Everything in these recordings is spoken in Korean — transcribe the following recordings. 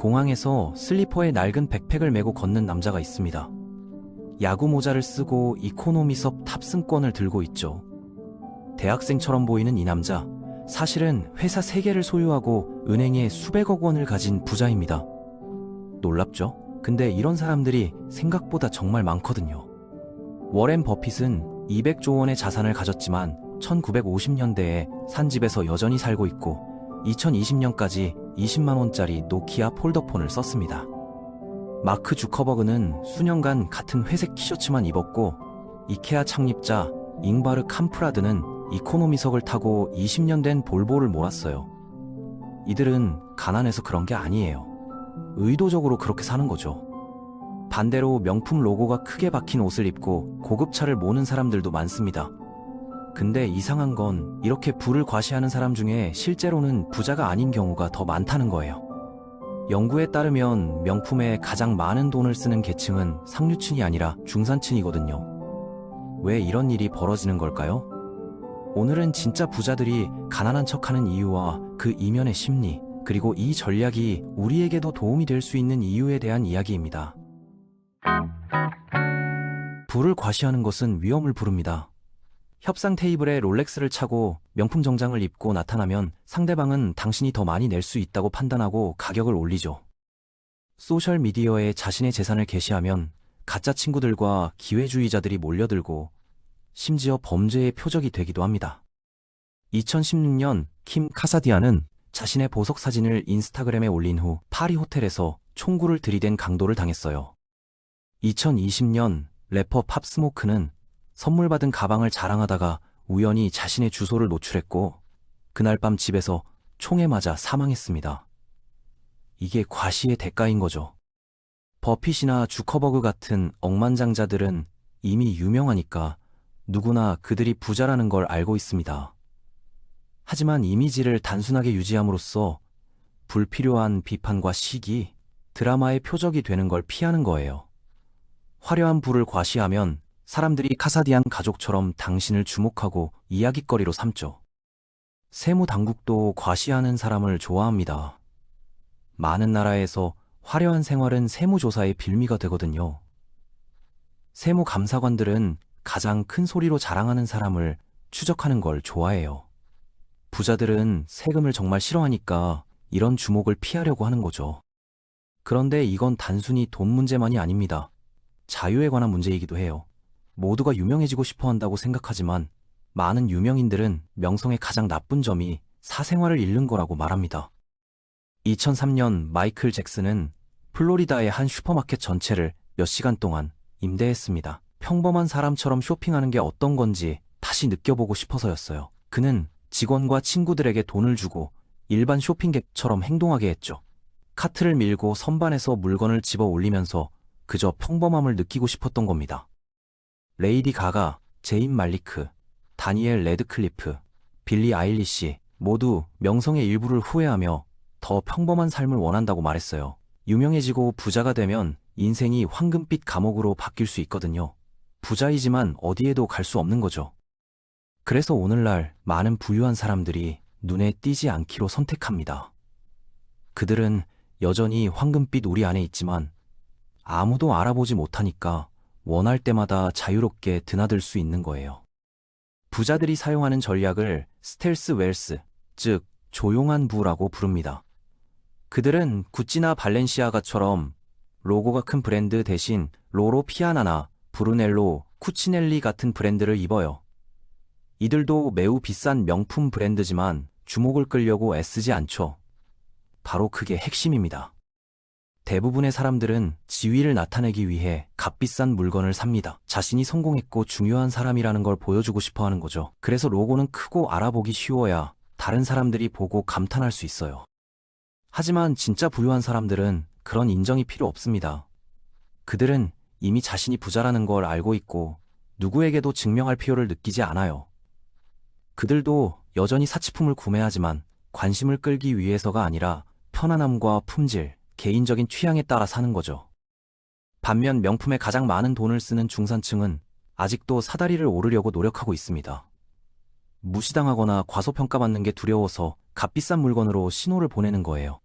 공항에서 슬리퍼에 낡은 백팩을 메고 걷는 남자가 있습니다. 야구 모자를 쓰고 이코노미석 탑승권을 들고 있죠. 대학생처럼 보이는 이 남자, 사실은 회사 3개를 소유하고 은행에 수백억 원을 가진 부자입니다. 놀랍죠? 근데 이런 사람들이 생각보다 정말 많거든요. 워렌 버핏은 200조 원의 자산을 가졌지만 1950년대에 산 집에서 여전히 살고 있고 2020년까지 20만 원짜리 노키아 폴더폰을 썼습니다. 마크 주커버그는 수년간 같은 회색 티셔츠만 입었고 이케아 창립자 잉바르 캄프라드는 이코노미석을 타고 20년 된 볼보를 몰았어요. 이들은 가난해서 그런 게 아니에요. 의도적으로 그렇게 사는 거죠. 반대로 명품 로고가 크게 박힌 옷을 입고 고급차를 모는 사람들도 많습니다. 근데 이상한 건 이렇게 부를 과시하는 사람 중에 실제로는 부자가 아닌 경우가 더 많다는 거예요. 연구에 따르면 명품에 가장 많은 돈을 쓰는 계층은 상류층이 아니라 중산층이거든요. 왜 이런 일이 벌어지는 걸까요? 오늘은 진짜 부자들이 가난한 척하는 이유와 그 이면의 심리, 그리고 이 전략이 우리에게도 도움이 될 수 있는 이유에 대한 이야기입니다. 부를 과시하는 것은 위험을 부릅니다. 협상 테이블에 롤렉스를 차고 명품 정장을 입고 나타나면 상대방은 당신이 더 많이 낼 수 있다고 판단하고 가격을 올리죠. 소셜미디어에 자신의 재산을 게시하면 가짜 친구들과 기회주의자들이 몰려들고 심지어 범죄의 표적이 되기도 합니다. 2016년 킴 카사디안은 자신의 보석 사진을 인스타그램에 올린 후 파리 호텔에서 총구를 들이댄 강도를 당했어요. 2020년 래퍼 팝스모크는 선물 받은 가방을 자랑하다가 우연히 자신의 주소를 노출했고 그날 밤 집에서 총에 맞아 사망했습니다. 이게 과시의 대가인 거죠. 버핏이나 주커버그 같은 억만장자들은 이미 유명하니까 누구나 그들이 부자라는 걸 알고 있습니다. 하지만 이미지를 단순하게 유지함으로써 불필요한 비판과 시기, 드라마의 표적이 되는 걸 피하는 거예요. 화려한 부를 과시하면 사람들이 카사디안 가족처럼 당신을 주목하고 이야깃거리로 삼죠. 세무 당국도 과시하는 사람을 좋아합니다. 많은 나라에서 화려한 생활은 세무조사의 빌미가 되거든요. 세무감사관들은 가장 큰 소리로 자랑하는 사람을 추적하는 걸 좋아해요. 부자들은 세금을 정말 싫어하니까 이런 주목을 피하려고 하는 거죠. 그런데 이건 단순히 돈 문제만이 아닙니다. 자유에 관한 문제이기도 해요. 모두가 유명해지고 싶어 한다고 생각하지만 많은 유명인들은 명성의 가장 나쁜 점이 사생활을 잃는 거라고 말합니다. 2003년 마이클 잭슨은 플로리다의 한 슈퍼마켓 전체를 몇 시간 동안 임대했습니다. 평범한 사람처럼 쇼핑하는 게 어떤 건지 다시 느껴보고 싶어서였어요. 그는 직원과 친구들에게 돈을 주고 일반 쇼핑객처럼 행동하게 했죠. 카트를 밀고 선반에서 물건을 집어 올리면서 그저 평범함을 느끼고 싶었던 겁니다. 레이디 가가, 제인 말리크, 다니엘 레드클리프, 빌리 아일리시 모두 명성의 일부를 후회하며 더 평범한 삶을 원한다고 말했어요. 유명해지고 부자가 되면 인생이 황금빛 감옥으로 바뀔 수 있거든요. 부자이지만 어디에도 갈 수 없는 거죠. 그래서 오늘날 많은 부유한 사람들이 눈에 띄지 않기로 선택합니다. 그들은 여전히 황금빛 우리 안에 있지만 아무도 알아보지 못하니까 원할 때마다 자유롭게 드나들 수 있는 거예요. 부자들이 사용하는 전략을 스텔스 웰스, 즉 조용한 부라고 부릅니다. 그들은 구찌나 발렌시아가처럼 로고가 큰 브랜드 대신 로로 피아나나 브루넬로, 쿠치넬리 같은 브랜드를 입어요. 이들도 매우 비싼 명품 브랜드지만 주목을 끌려고 애쓰지 않죠. 바로 그게 핵심입니다. 대부분의 사람들은 지위를 나타내기 위해 값비싼 물건을 삽니다. 자신이 성공했고 중요한 사람이라는 걸 보여주고 싶어 하는 거죠. 그래서 로고는 크고 알아보기 쉬워야 다른 사람들이 보고 감탄할 수 있어요. 하지만 진짜 부유한 사람들은 그런 인정이 필요 없습니다. 그들은 이미 자신이 부자라는 걸 알고 있고 누구에게도 증명할 필요를 느끼지 않아요. 그들도 여전히 사치품을 구매하지만 관심을 끌기 위해서가 아니라 편안함과 품질, 개인적인 취향에 따라 사는 거죠. 반면 명품에 가장 많은 돈을 쓰는 중산층은 아직도 사다리를 오르려고 노력하고 있습니다. 무시당하거나 과소평가받는 게 두려워서 값비싼 물건으로 신호를 보내는 거예요.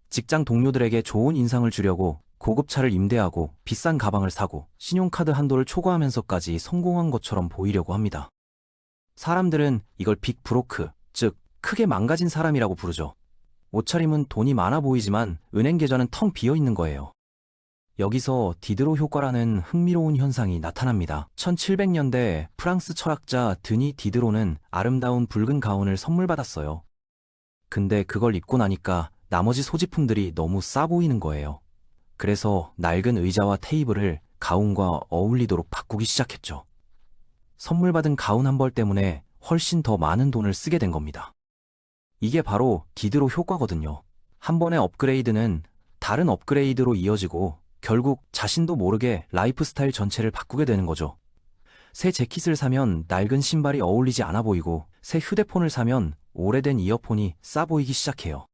직장 동료들에게 좋은 인상을 주려고 고급차를 임대하고 비싼 가방을 사고 신용카드 한도를 초과하면서까지 성공한 것처럼 보이려고 합니다. 사람들은 이걸 빅 브로크, 즉 크게 망가진 사람이라고 부르죠. 옷차림은 돈이 많아 보이지만 은행 계좌는 텅 비어 있는 거예요. 여기서 디드로 효과라는 흥미로운 현상이 나타납니다. 1700년대 프랑스 철학자 드니 디드로는 아름다운 붉은 가운을 선물 받았어요. 근데 그걸 입고 나니까 나머지 소지품들이 너무 싸 보이는 거예요. 그래서 낡은 의자와 테이블을 가운과 어울리도록 바꾸기 시작했죠. 선물 받은 가운 한 벌 때문에 훨씬 더 많은 돈을 쓰게 된 겁니다. 이게 바로 디드로 효과거든요. 한 번의 업그레이드는 다른 업그레이드로 이어지고 결국 자신도 모르게 라이프 스타일 전체를 바꾸게 되는 거죠. 새 재킷을 사면 낡은 신발이 어울리지 않아 보이고 새 휴대폰을 사면 오래된 이어폰이 싸 보이기 시작해요.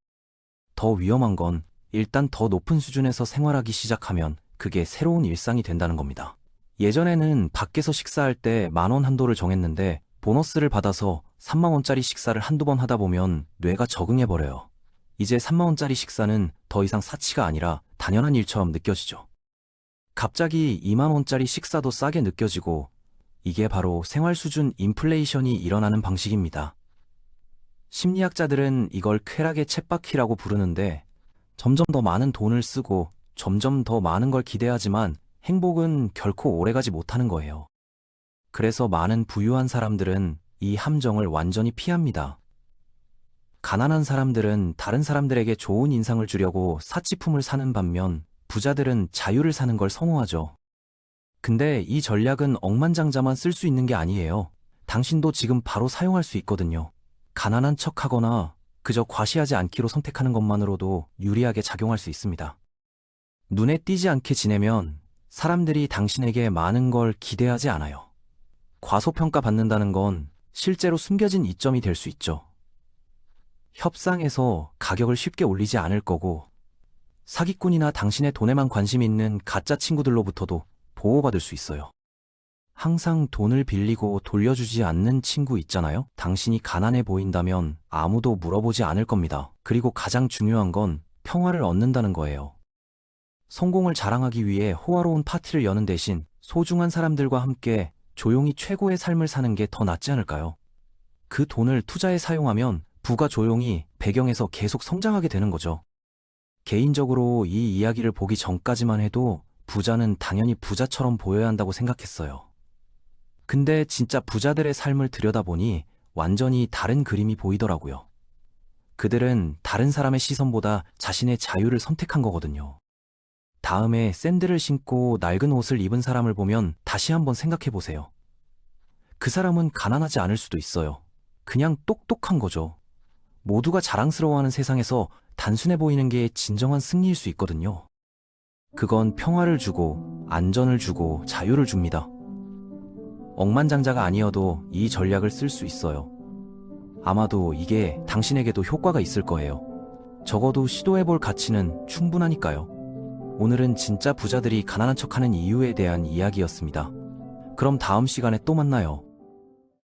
더 위험한 건 일단 더 높은 수준에서 생활하기 시작하면 그게 새로운 일상이 된다는 겁니다. 예전에는 밖에서 식사할 때 10,000원 한도를 정했는데 보너스를 받아서 30,000원짜리 식사를 한두 번 하다 보면 뇌가 적응해버려요. 이제 30,000원짜리 식사는 더 이상 사치가 아니라 당연한 일처럼 느껴지죠. 갑자기 20,000원짜리 식사도 싸게 느껴지고 이게 바로 생활 수준 인플레이션이 일어나는 방식입니다. 심리학자들은 이걸 쾌락의 쳇바퀴라고 부르는데 점점 더 많은 돈을 쓰고 점점 더 많은 걸 기대하지만 행복은 결코 오래가지 못하는 거예요. 그래서 많은 부유한 사람들은 이 함정을 완전히 피합니다. 가난한 사람들은 다른 사람들에게 좋은 인상을 주려고 사치품을 사는 반면 부자들은 자유를 사는 걸 선호하죠. 근데 이 전략은 억만장자만 쓸 수 있는 게 아니에요. 당신도 지금 바로 사용할 수 있거든요. 가난한 척하거나 그저 과시하지 않기로 선택하는 것만으로도 유리하게 작용할 수 있습니다. 눈에 띄지 않게 지내면 사람들이 당신에게 많은 걸 기대하지 않아요. 과소평가받는다는 건 실제로 숨겨진 이점이 될 수 있죠. 협상에서 가격을 쉽게 올리지 않을 거고 사기꾼이나 당신의 돈에만 관심 있는 가짜 친구들로부터도 보호받을 수 있어요. 항상 돈을 빌리고 돌려주지 않는 친구 있잖아요. 당신이 가난해 보인다면 아무도 물어보지 않을 겁니다. 그리고 가장 중요한 건 평화를 얻는다는 거예요. 성공을 자랑하기 위해 호화로운 파티를 여는 대신 소중한 사람들과 함께 조용히 최고의 삶을 사는 게 더 낫지 않을까요? 그 돈을 투자에 사용하면 부가 조용히 배경에서 계속 성장하게 되는 거죠. 개인적으로 이 이야기를 보기 전까지만 해도 부자는 당연히 부자처럼 보여야 한다고 생각했어요. 근데 진짜 부자들의 삶을 들여다보니 완전히 다른 그림이 보이더라고요. 그들은 다른 사람의 시선보다 자신의 자유를 선택한 거거든요. 다음에 샌들을 신고 낡은 옷을 입은 사람을 보면 다시 한번 생각해 보세요. 그 사람은 가난하지 않을 수도 있어요. 그냥 똑똑한 거죠. 모두가 자랑스러워하는 세상에서 단순해 보이는 게 진정한 승리일 수 있거든요. 그건 평화를 주고 안전을 주고 자유를 줍니다. 억만장자가 아니어도 이 전략을 쓸 수 있어요. 아마도 이게 당신에게도 효과가 있을 거예요. 적어도 시도해볼 가치는 충분하니까요. 오늘은 진짜 부자들이 가난한 척하는 이유에 대한 이야기였습니다. 그럼 다음 시간에 또 만나요.